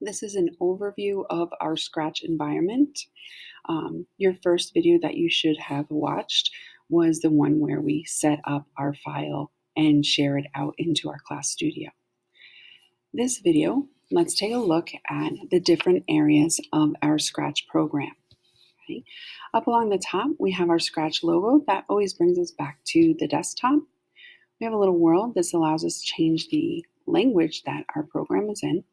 This is an overview of our Scratch environment. Your first video that you should have watched was the one where we set up our file and share it out into our class studio. This video, let's take a look at the different areas of our Scratch program. Okay. Up along the top, we have our Scratch logo. That always brings us back to the desktop. We have a little world. This allows us to change the language that our program is in.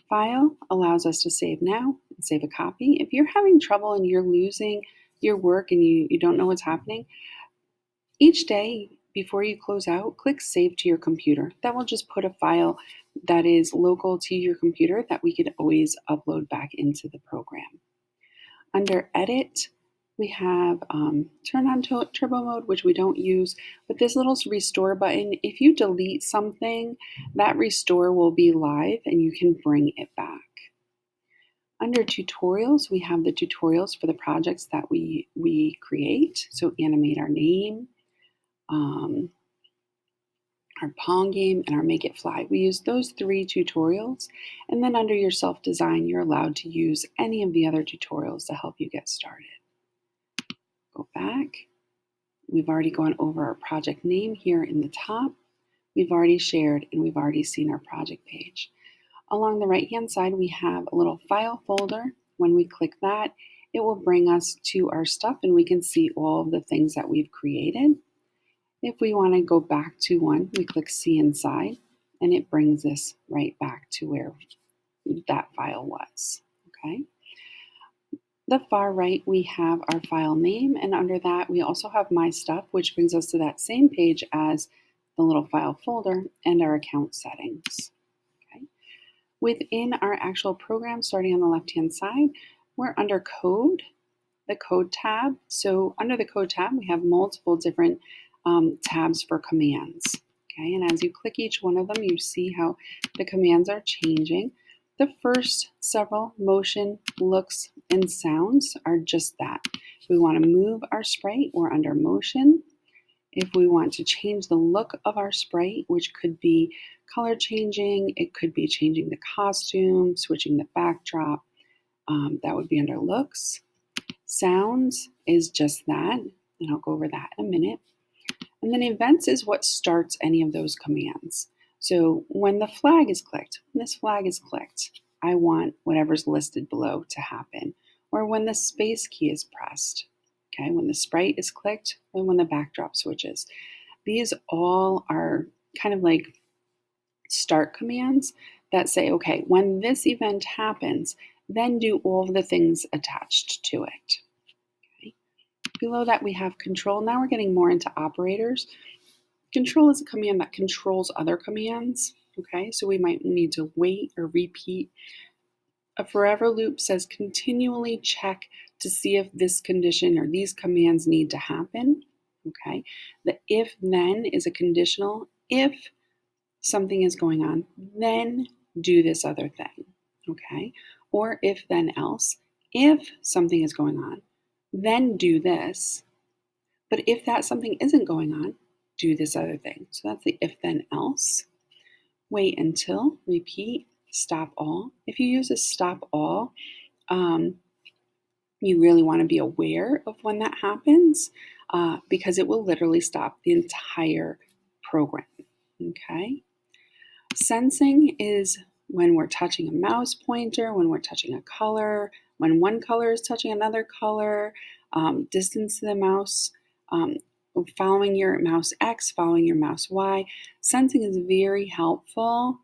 File allows us to save now and save a copy. If you're having trouble and you're losing your work and you don't know what's happening, each day before you close out, click Save to your computer. That will just put a file that is local to your computer that we could always upload back into the program. Under Edit, we have Turn on Turbo Mode, which we don't use, but this little Restore button, if you delete something, that Restore will be live and you can bring it back. Under Tutorials, we have the tutorials for the projects that we create. So Animate Our Name, our Pong game, and our Make It Fly. We use those 3 tutorials. And then under your self-design, you're allowed to use any of the other tutorials to help you get started. Go back. We've already gone over our project name here in the top. We've already shared and we've already seen our project page. Along the right-hand side, we have a little file folder. When we click that, it will bring us to our stuff and we can see all of the things that we've created. If we want to go back to one, we click See Inside and it brings us right back to where that file was. Okay. The far right, we have our file name, and under that, we also have My Stuff, which brings us to that same page as the little file folder and our account settings. Okay. Within our actual program, starting on the left-hand side, we're under Code, the Code tab. So under the Code tab, we have multiple different tabs for commands. Okay, and as you click each one of them, you see how the commands are changing. The first several, motion, looks, and sounds, are just that. If we want to move our sprite, we're under motion. If we want to change the look of our sprite, which could be color changing, it could be changing the costume, switching the backdrop, that would be under looks. Sounds is just that, and I'll go over that in a minute. And then events is what starts any of those commands. So when the flag is clicked, when this flag is clicked, I want whatever's listed below to happen. Or when the space key is pressed, okay, when the sprite is clicked, and when the backdrop switches. These all are kind of like start commands that say, okay, when this event happens, then do all of the things attached to it. Okay. Below that we have control. Now we're getting more into operators. Control is a command that controls other commands. Okay, so we might need to wait or repeat. A forever loop says continually check to see if this condition or these commands need to happen. Okay, the if then is a conditional. If something is going on, then do this other thing. Okay, or if then else. If something is going on, then do this. But if that something isn't going on, do this other thing. So that's the if then else. Wait until, repeat, stop all. If you use a stop all, you really want to be aware of when that happens because it will literally stop the entire program. Okay. Sensing is when we're touching a mouse pointer, when we're touching a color, when one color is touching another color, distance to the mouse, following your mouse X, following your mouse Y. Sensing is very helpful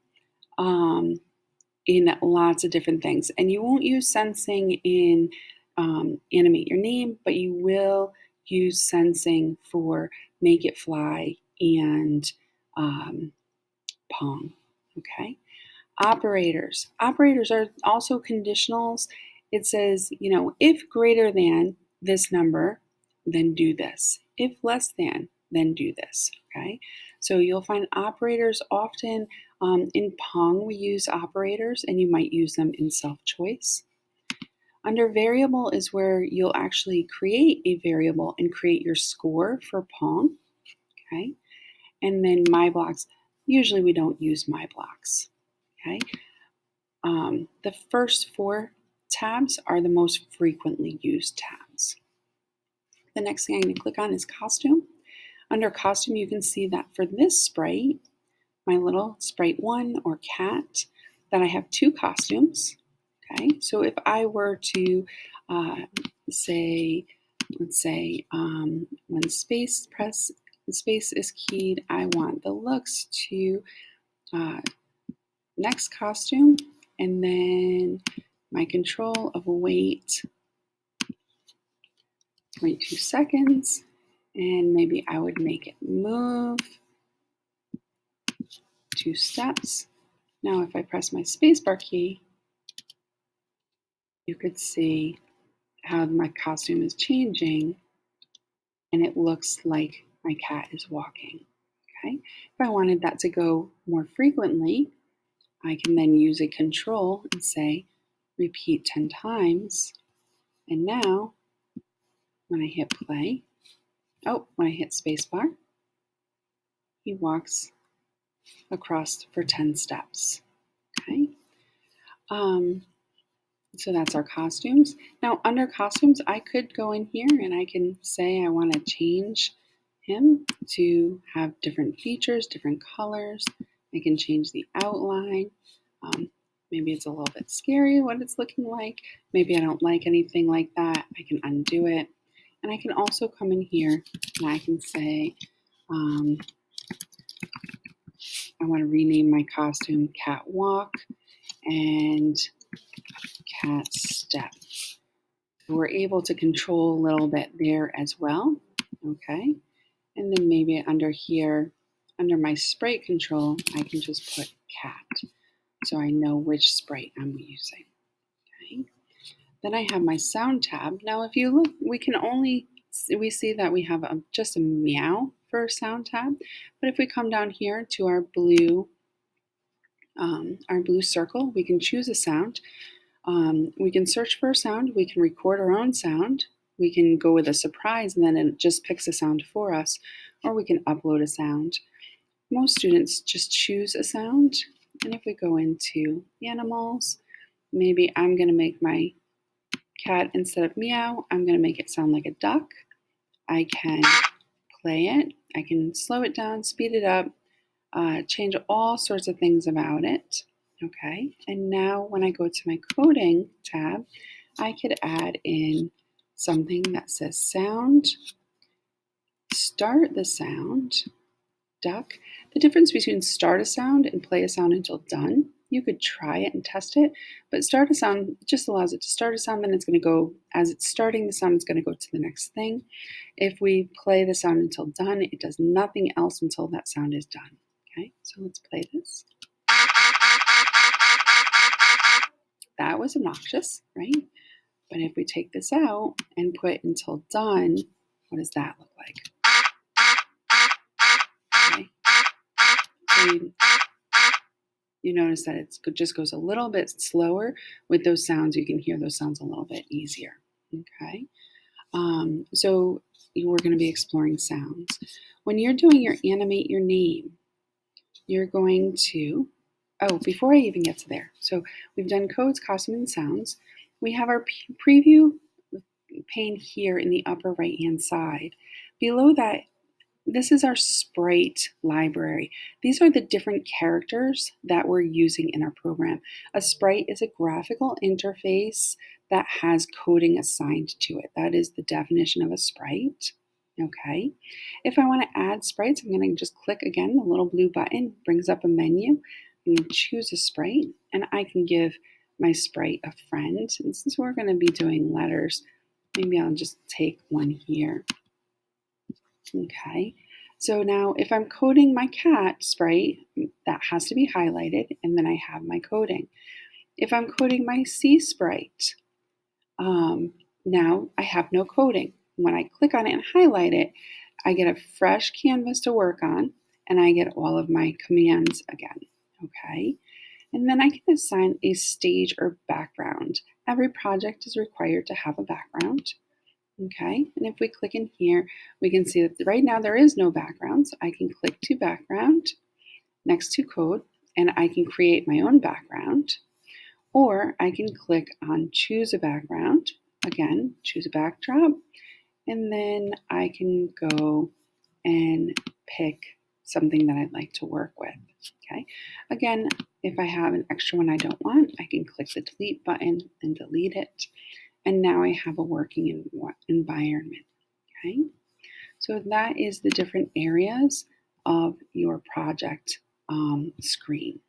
in lots of different things. And you won't use sensing in Animate Your Name, but you will use sensing for Make It Fly and Pong. Okay. Operators. Operators are also conditionals. It says, if greater than this number, then do this. If less than, then do this. Okay. So you'll find operators often in Pong. We use operators, and you might use them in self-choice. Under variable is where you'll actually create a variable and create your score for Pong. Okay. And then my blocks. Usually we don't use my blocks. Okay. The first 4 tabs are the most frequently used tabs. The next thing I'm going to click on is costume. Under costume, you can see that for this sprite, my little sprite 1 or cat, that I have 2 costumes. Okay, so if I were to say, let's say, when space is keyed, I want the looks to next costume, and then my control of wait 0.2 seconds, and maybe I would make it move 2 steps. Now if I press my spacebar key, you could see how my costume is changing, and it looks like my cat is walking. Okay, if I wanted that to go more frequently, I can then use a control and say repeat 10 times. And now when I hit play, when I hit spacebar, he walks across for 10 steps. Okay, so that's our costumes. Now under costumes, I could go in here and I can say I want to change him to have different features, different colors. I can change the outline. Maybe it's a little bit scary what it's looking like. Maybe I don't like anything like that. I can undo it. And I can also come in here and I can say, I want to rename my costume Cat Walk and Cat Step. We're able to control a little bit there as well. Okay. And then maybe under here, under my sprite control, I can just put cat so I know which sprite I'm using. Okay. Then I have my sound tab. Now if you look, we see that we have just a meow for sound tab. But if we come down here to our blue circle, we can choose a sound. We can search for a sound. We can record our own sound. We can go with a surprise and then it just picks a sound for us, or we can upload a sound. Most students just choose a sound. And if we go into animals, maybe I'm going to make my cat, instead of meow, I'm going to make it sound like a duck. I can play it. I can slow it down, speed it up, change all sorts of things about it. Okay, and now when I go to my coding tab, I could add in something that says sound, start the sound, duck. The difference between start a sound and play a sound until done, you could try it and test it, but start a sound just allows it to start a sound, then it's going to go, as it's starting the sound, it's going to go to the next thing. If we play the sound until done, it does nothing else until that sound is done. Okay, so let's play this. That was obnoxious, right? But if we take this out and put until done, what does that look like? Okay. So you notice that it just goes a little bit slower. With those sounds, you can hear those sounds a little bit easier. Okay. So we're going to be exploring sounds. When you're doing your animate your name, you're going to, before I even get to there, so we've done codes, costume, and sounds. We have our preview pane here in the upper right hand side. Below that, this is our sprite library. These are the different characters that we're using in our program. A sprite is a graphical interface that has coding assigned to it. That is the definition of a sprite. Okay. If I want to add sprites, I'm going to just click again, the little blue button brings up a menu. I'm going to choose a sprite, and I can give my sprite a friend. And since we're going to be doing letters, maybe I'll just take one here. Okay, so now if I'm coding my cat sprite, that has to be highlighted, and then I have my coding. If I'm coding my C sprite, now I have no coding. When I click on it and highlight it, I get a fresh canvas to work on, and I get all of my commands again. Okay, and then I can assign a stage or background. Every project is required to have a background. Okay, and if we click in here, we can see that right now there is no backgrounds. I can click to background next to code, and I can create my own background. Or I can click on choose a background. Again, choose a backdrop. And then I can go and pick something that I'd like to work with. Okay. Again, if I have an extra one I don't want, I can click the delete button and delete it. And now I have a working environment. Okay. So that is the different areas of your project screen.